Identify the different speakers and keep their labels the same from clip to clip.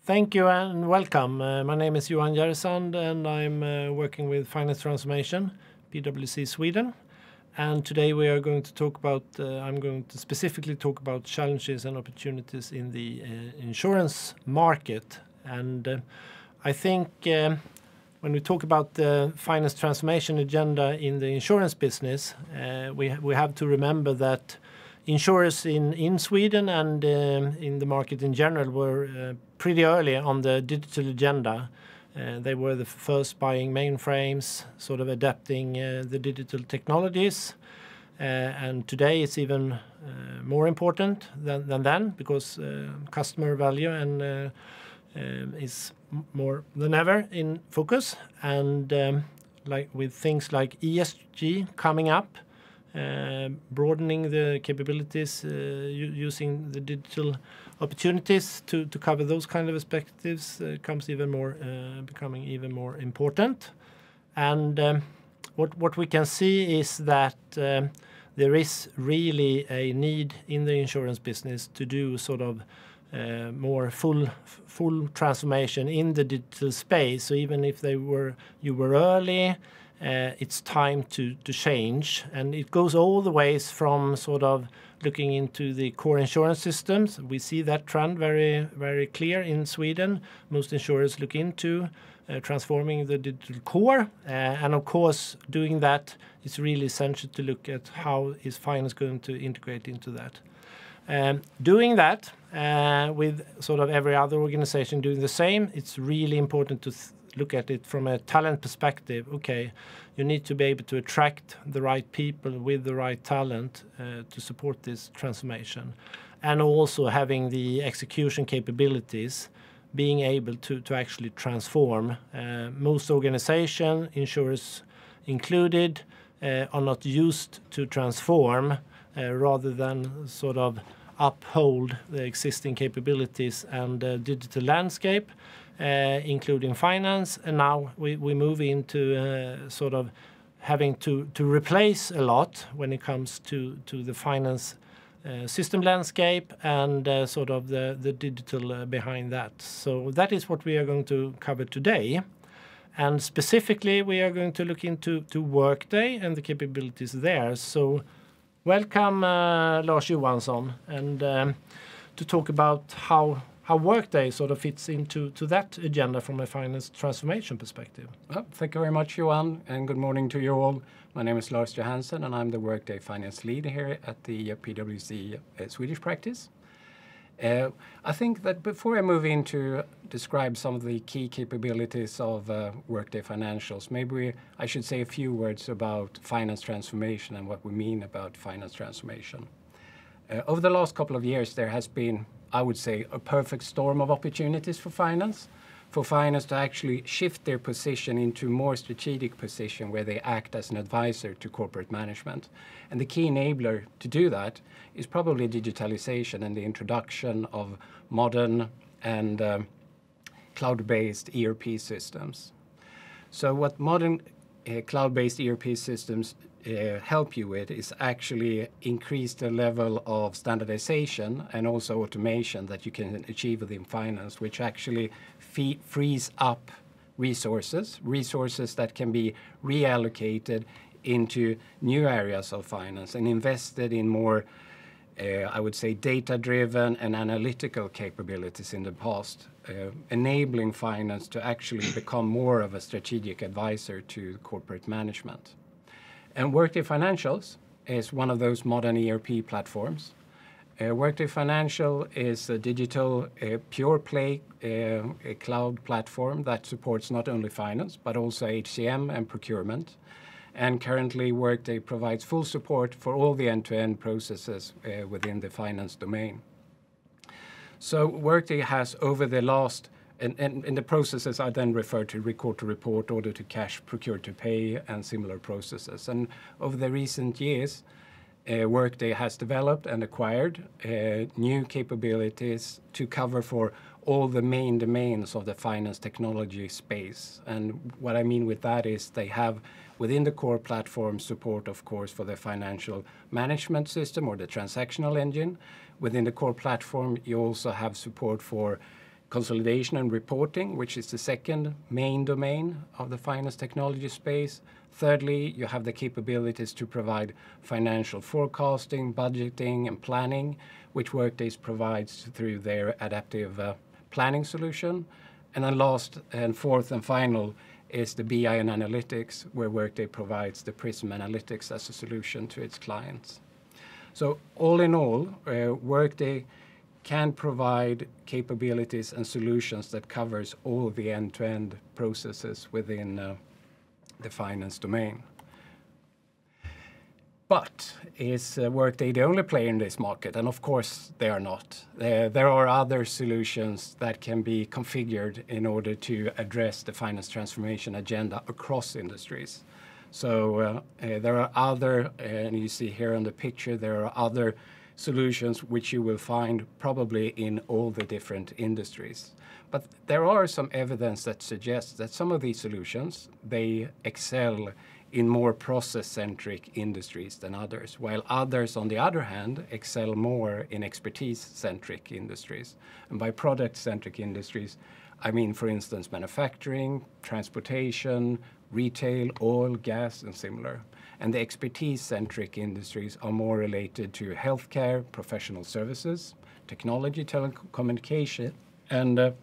Speaker 1: Thank you and welcome. My name is Johan Järresand and I'm working with Finance Transformation, PwC Sweden. And today we are going to talk about, I'm going to specifically talk about challenges and opportunities in the insurance market. And I think when we talk about the finance transformation agenda in the insurance business, we have to remember that insurers in Sweden and in the market in general were pretty early on the digital agenda. They were the first buying mainframes, sort of adapting the digital technologies. And today it's even more important than then because customer value and is more than ever in focus. And like with things like ESG coming up, broadening the capabilities, using the digital opportunities to cover those kind of perspectives comes even more, becoming even more important. And what we can see is that there is really a need in the insurance business to do sort of more full transformation in the digital space. So even if you were early, it's time to change, and it goes all the ways from sort of looking into the core insurance systems. We see that trend very, very clear in Sweden. Most insurers look into transforming the digital core, and of course, doing that is really essential to look at how is finance going to integrate into that. Doing that with sort of every other organization doing the same, it's really important to look at it from a talent perspective. Okay, you need to be able to attract the right people with the right talent to support this transformation. And also having the execution capabilities, being able to actually transform. Most organizations, insurers included, are not used to transform rather than sort of uphold the existing capabilities and digital landscape, including finance. And now we move into sort of having to replace a lot when it comes to the finance system landscape and sort of the digital behind that. So that is what we are going to cover today. And specifically, we are going to look into Workday and the capabilities there. So welcome, Lars Johansson, and to talk about how Workday sort of fits into that agenda from a finance transformation perspective.
Speaker 2: Well, thank you very much, Johan, and good morning to you all. My name is Lars Johansson, and I'm the Workday Finance Lead here at the PwC Swedish practice. I think that before I move into describe some of the key capabilities of Workday Financials, maybe I should say a few words about finance transformation and what we mean about finance transformation. Over the last couple of years, there has been, I would say, a perfect storm of opportunities for finance to actually shift their position into a more strategic position where they act as an advisor to corporate management. And the key enabler to do that is probably digitalization and the introduction of modern and cloud-based ERP systems. So what modern cloud-based ERP systems help you with is actually increase the level of standardization and also automation that you can achieve within finance, which actually frees up resources that can be reallocated into new areas of finance and invested in more, I would say, data-driven and analytical capabilities in the past, enabling finance to actually become more of a strategic advisor to corporate management. And Workday Financials is one of those modern ERP platforms. Workday Financial is a digital pure play a cloud platform that supports not only finance, but also HCM and procurement. And currently, Workday provides full support for all the end-to-end processes within the finance domain. So Workday has, over the last and the processes I then refer to record to report, order to cash, procure to pay, and similar processes. And over the recent years, Workday has developed and acquired new capabilities to cover for all the main domains of the finance technology space. And what I mean with that is they have within the core platform support, of course, for the financial management system or the transactional engine. Within the core platform, you also have support for consolidation and reporting, which is the second main domain of the finance technology space. Thirdly, you have the capabilities to provide financial forecasting, budgeting, and planning, which Workday provides through their adaptive planning solution. And then last and fourth and final is the BI and analytics, where Workday provides the Prism Analytics as a solution to its clients. So all in all, Workday can provide capabilities and solutions that covers all the end-to-end processes within the finance domain. But is Workday the only player in this market? And of course they are not. There are other solutions that can be configured in order to address the finance transformation agenda across industries. So there are other, and you see here on the picture, there are other solutions which you will find probably in all the different industries. But there are some evidence that suggests that some of these solutions, they excel in more process-centric industries than others, while others, on the other hand, excel more in expertise-centric industries. And by product-centric industries, I mean, for instance, manufacturing, transportation, retail, oil, gas, and similar. And the expertise-centric industries are more related to healthcare, professional services, technology, telecommunication, and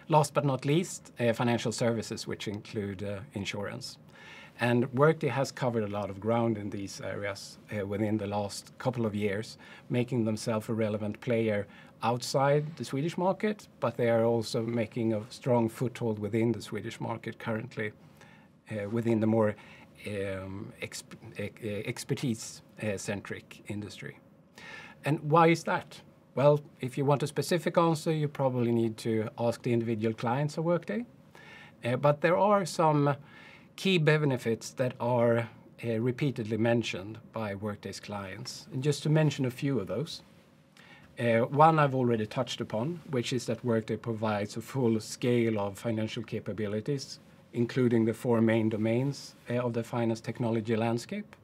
Speaker 2: last but not least, financial services, which include insurance. And Workday has covered a lot of ground in these areas within the last couple of years, making themselves a relevant player outside the Swedish market, but they are also making a strong foothold within the Swedish market currently, within the more expertise-centric industry. And why is that? Well, if you want a specific answer, you probably need to ask the individual clients of Workday. But there are some key benefits that are repeatedly mentioned by Workday's clients. And just to mention a few of those. One I've already touched upon, which is that Workday provides a full scale of financial capabilities, including the four main domains of the finance technology landscape.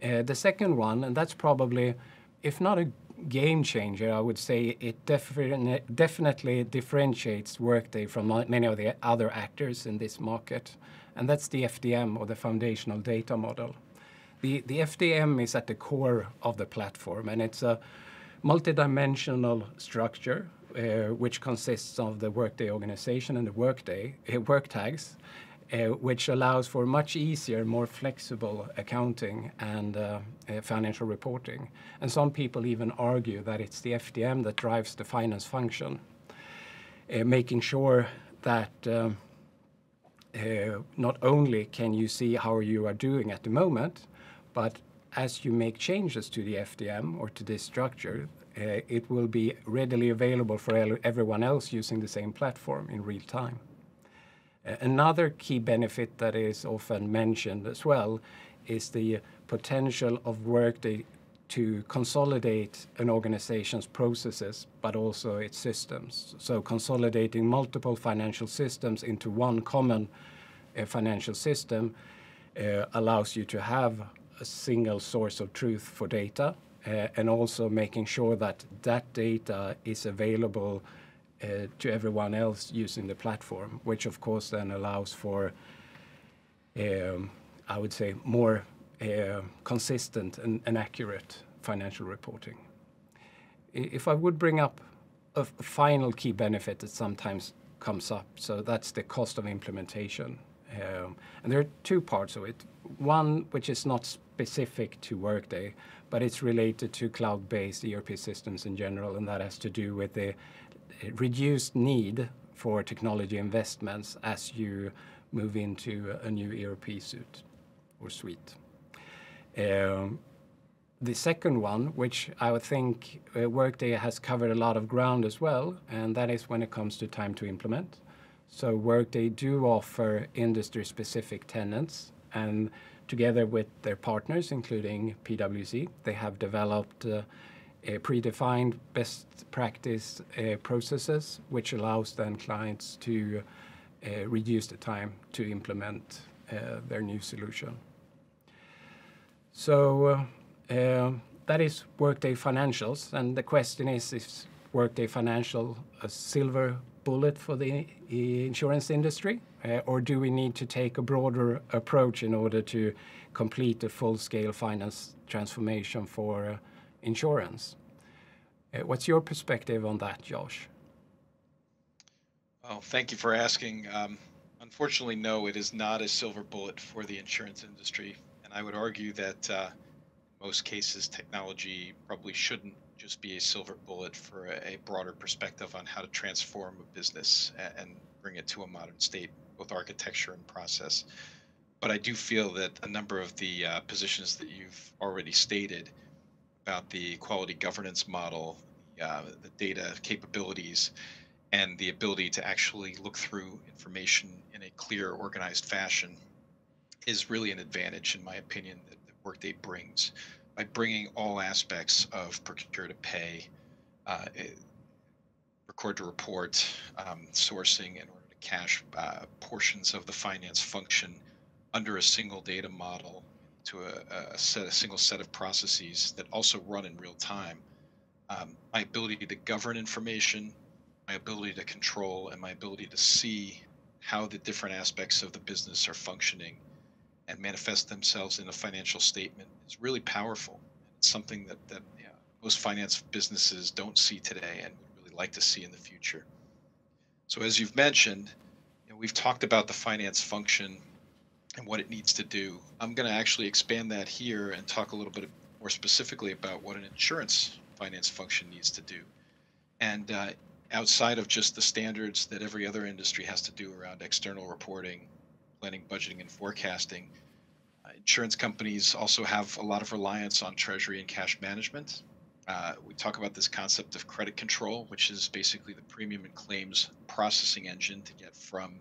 Speaker 2: The second one, and that's probably, if not a game changer, I would say it definitely differentiates Workday from many of the other actors in this market, and that's the FDM, or the Foundational Data Model. The FDM is at the core of the platform, and it's a multidimensional structure which consists of the Workday organization and the Workday work tags, which allows for much easier, more flexible accounting and financial reporting. And some people even argue that it's the FDM that drives the finance function, making sure that not only can you see how you are doing at the moment, but as you make changes to the FDM or to this structure, it will be readily available for everyone else using the same platform in real time. Another key benefit that is often mentioned as well is the potential of Workday to consolidate an organization's processes, but also its systems. So consolidating multiple financial systems into one common financial system allows you to have a single source of truth for data, and also making sure that that data is available to everyone else using the platform, which of course then allows for, I would say, more consistent and accurate financial reporting. If I would bring up a final key benefit that sometimes comes up, so that's the cost of implementation. And there are two parts of it. One, which is not specific to Workday, but it's related to cloud-based ERP systems in general, and that has to do with the reduced need for technology investments as you move into a new ERP suite. The second one, which I would think Workday has covered a lot of ground as well, and that is when it comes to time to implement. So Workday do offer industry-specific tenants, and together with their partners, including PwC, they have developed predefined best practice processes, which allows then clients to reduce the time to implement their new solution. So that is Workday Financials, and the question is Workday Financial a silver bullet for the insurance industry, or do we need to take a broader approach in order to complete the full-scale finance transformation for insurance? What's your perspective on that, Josh?
Speaker 3: Well, thank you for asking. Unfortunately, no, it is not a silver bullet for the insurance industry. And I would argue that in most cases, technology probably shouldn't just be a silver bullet for a broader perspective on how to transform a business and bring it to a modern state, both architecture and process. But I do feel that a number of the positions that you've already stated about the quality governance model, the data capabilities, and the ability to actually look through information in a clear, organized fashion is really an advantage, in my opinion, that Workday brings by bringing all aspects of procure to pay, record to report, sourcing, and order to cash portions of the finance function under a single data model to a single set of processes that also run in real time. My ability to govern information, my ability to control, and my ability to see how the different aspects of the business are functioning and manifest themselves in a financial statement is really powerful. It's something that most finance businesses don't see today and would really like to see in the future. So as you've mentioned, we've talked about the finance function and what it needs to do. I'm going to actually expand that here and talk a little bit more specifically about what an insurance finance function needs to do. And outside of just the standards that every other industry has to do around external reporting, planning, budgeting, and forecasting, insurance companies also have a lot of reliance on treasury and cash management. We talk about this concept of credit control, which is basically the premium and claims processing engine to get from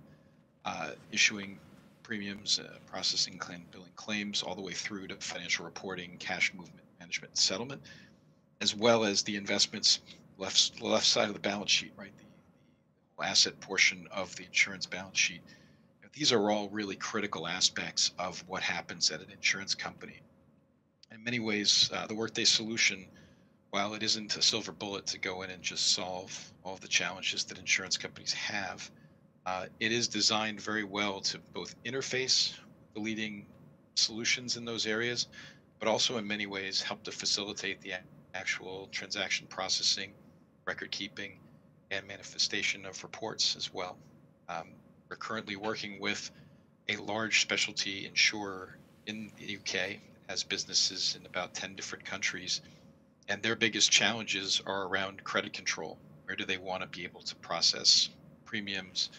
Speaker 3: issuing premiums, processing, billing claims, all the way through to financial reporting, cash movement, management, and settlement, as well as the investments left side of the balance sheet, right? The asset portion of the insurance balance sheet. These are all really critical aspects of what happens at an insurance company. In many ways, the Workday solution, while it isn't a silver bullet to go in and just solve all of the challenges that insurance companies have, it is designed very well to both interface the leading solutions in those areas, but also in many ways help to facilitate the actual transaction processing, record keeping, and manifestation of reports as well. We're currently working with a large specialty insurer in the UK that has businesses in about 10 different countries, and their biggest challenges are around credit control. Where do they want to be able to process premiums,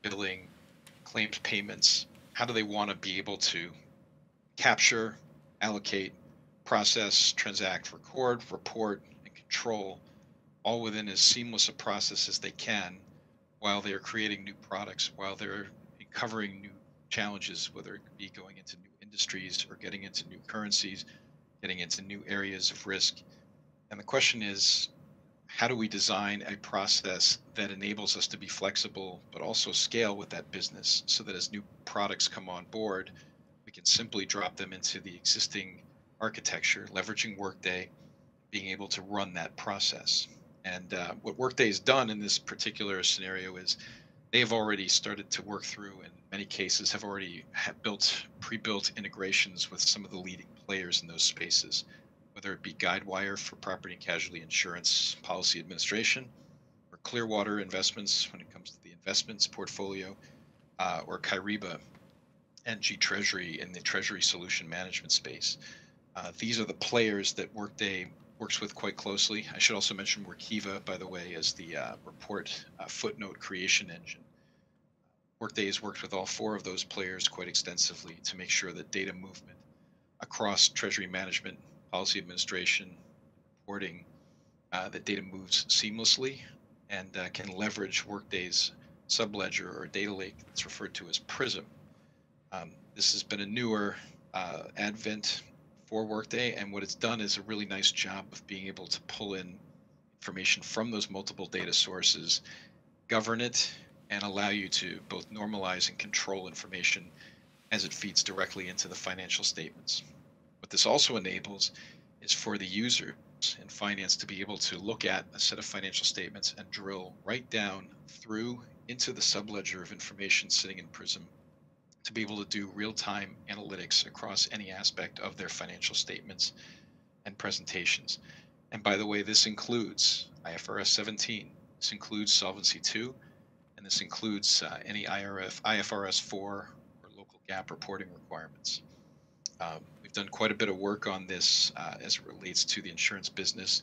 Speaker 3: billing, claims payments? How do they want to be able to capture, allocate, process, transact, record, report, and control all within as seamless a process as they can, while they're creating new products, while they're covering new challenges, whether it be going into new industries or getting into new currencies, getting into new areas of risk. And the question is, how do we design a process that enables us to be flexible, but also scale with that business so that as new products come on board, we can simply drop them into the existing architecture, leveraging Workday, being able to run that process. And what Workday has done in this particular scenario is they've already started to work through, in many cases, have already pre-built integrations with some of the leading players in those spaces, whether it be Guidewire for property and casualty insurance policy administration, or Clearwater Investments when it comes to the investments portfolio, or Kyriba and G Treasury in the treasury solution management space. These are the players that Workday works with quite closely. I should also mention Workiva, by the way, as the report footnote creation engine. Workday has worked with all four of those players quite extensively to make sure that data movement across treasury management, policy administration, reporting, that data moves seamlessly and can leverage Workday's subledger or data lake that's referred to as Prism. This has been a newer advent for Workday, and what it's done is a really nice job of being able to pull in information from those multiple data sources, govern it, and allow you to both normalize and control information as it feeds directly into the financial statements. What this also enables is for the users in finance to be able to look at a set of financial statements and drill right down through into the subledger of information sitting in Prism to be able to do real-time analytics across any aspect of their financial statements and presentations. And by the way, this includes IFRS 17, this includes Solvency II, and this includes any IFRS 4 or local GAAP reporting requirements. We've done quite a bit of work on this as it relates to the insurance business,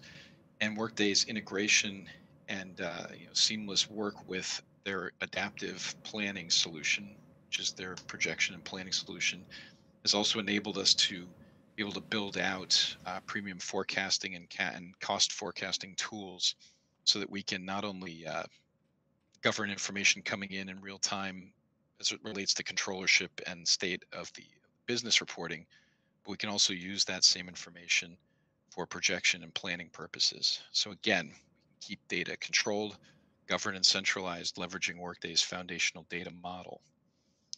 Speaker 3: and Workday's integration and seamless work with their adaptive planning solution, which is their projection and planning solution, has also enabled us to be able to build out premium forecasting and cost forecasting tools so that we can not only govern information coming in real time as it relates to controllership and state of the business reporting, but we can also use that same information for projection and planning purposes. So again, we can keep data controlled, governed, and centralized, leveraging Workday's foundational data model.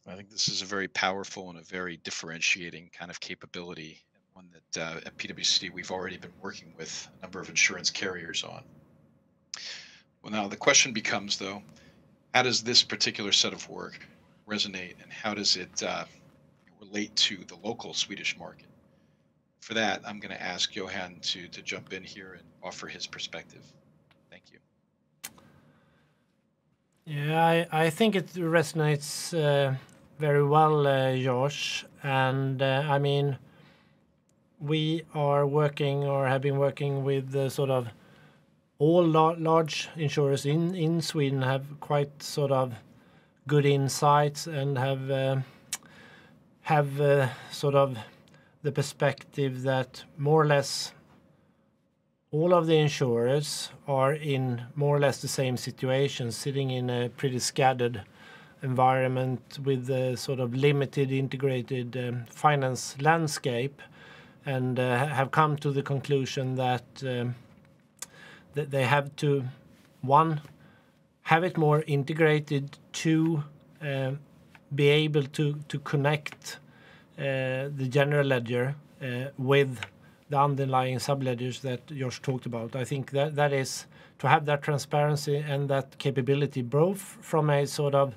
Speaker 3: I think this is a very powerful and a very differentiating kind of capability, and one that at PwC we've already been working with a number of insurance carriers on. Well, now the question becomes, though, how does this particular set of work resonate, and how does it relate to the local Swedish market? For that, I'm going to ask Johan to jump in here and offer his perspective. Thank you.
Speaker 1: Yeah, I think it resonates very well, Josh. And I mean, we are working or have been working with sort of all large insurers in Sweden have quite sort of good insights and have sort of the perspective that more or less all of the insurers are in more or less the same situation, sitting in a pretty scattered environment with a sort of limited integrated finance landscape, and have come to the conclusion that that they have to, one, have it more integrated, two, be able to connect the general ledger with the underlying subledgers that Josh talked about. I think that is to have that transparency and that capability, both from a sort of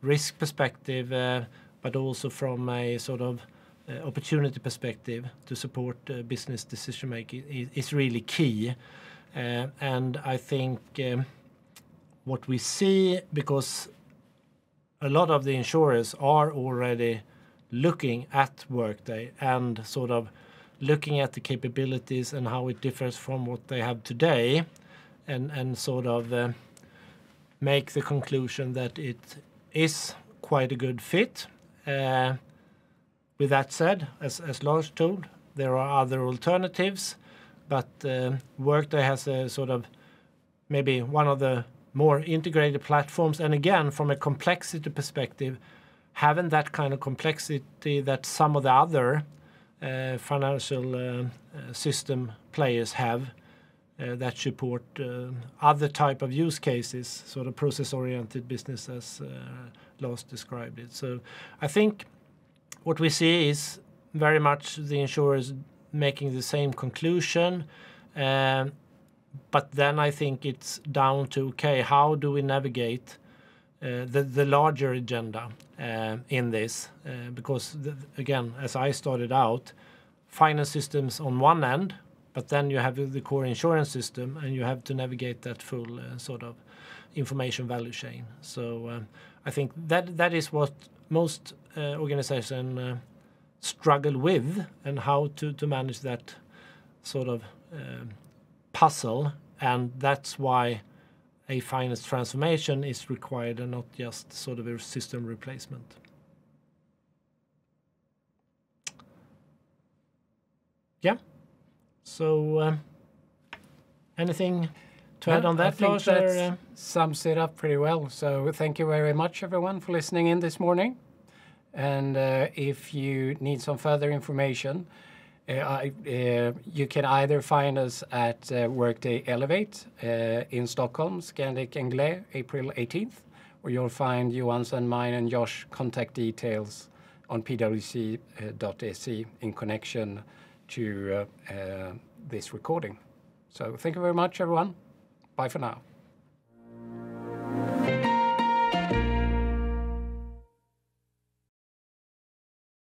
Speaker 1: risk perspective, but also from a sort of opportunity perspective to support business decision making is really key. And I think what we see, because a lot of the insurers are already looking at Workday and sort of looking at the capabilities and how it differs from what they have today, and sort of make the conclusion that it is quite a good fit. With that said, as Lars told, there are other alternatives, but Workday has a sort of maybe one of the more integrated platforms, and again, from a complexity perspective, having that kind of complexity that some of the other financial system players have that support other type of use cases, sort of process-oriented business as Lars described it. So I think what we see is very much the insurers making the same conclusion, but then I think it's down to, okay, how do we navigate the larger agenda in this? Because, again, as I started out, finance systems on one end, but then you have the core insurance system, and you have to navigate that full sort of information value chain. So I think that is what most organizations struggle with, and how to manage that sort of puzzle, and that's why a finance transformation is required and not just sort of a system replacement. Yeah. So anything to add on that,
Speaker 2: I think
Speaker 1: Lars?
Speaker 2: that sums it up pretty well. So thank you very much, everyone, for listening in this morning. And if you need some further information, you can either find us at Workday Elevate in Stockholm, Scandic Englé, April 18th, or you'll find Johan's and mine and Josh contact details on pwc.se in connection to this recording. So thank you very much, everyone. Bye for now.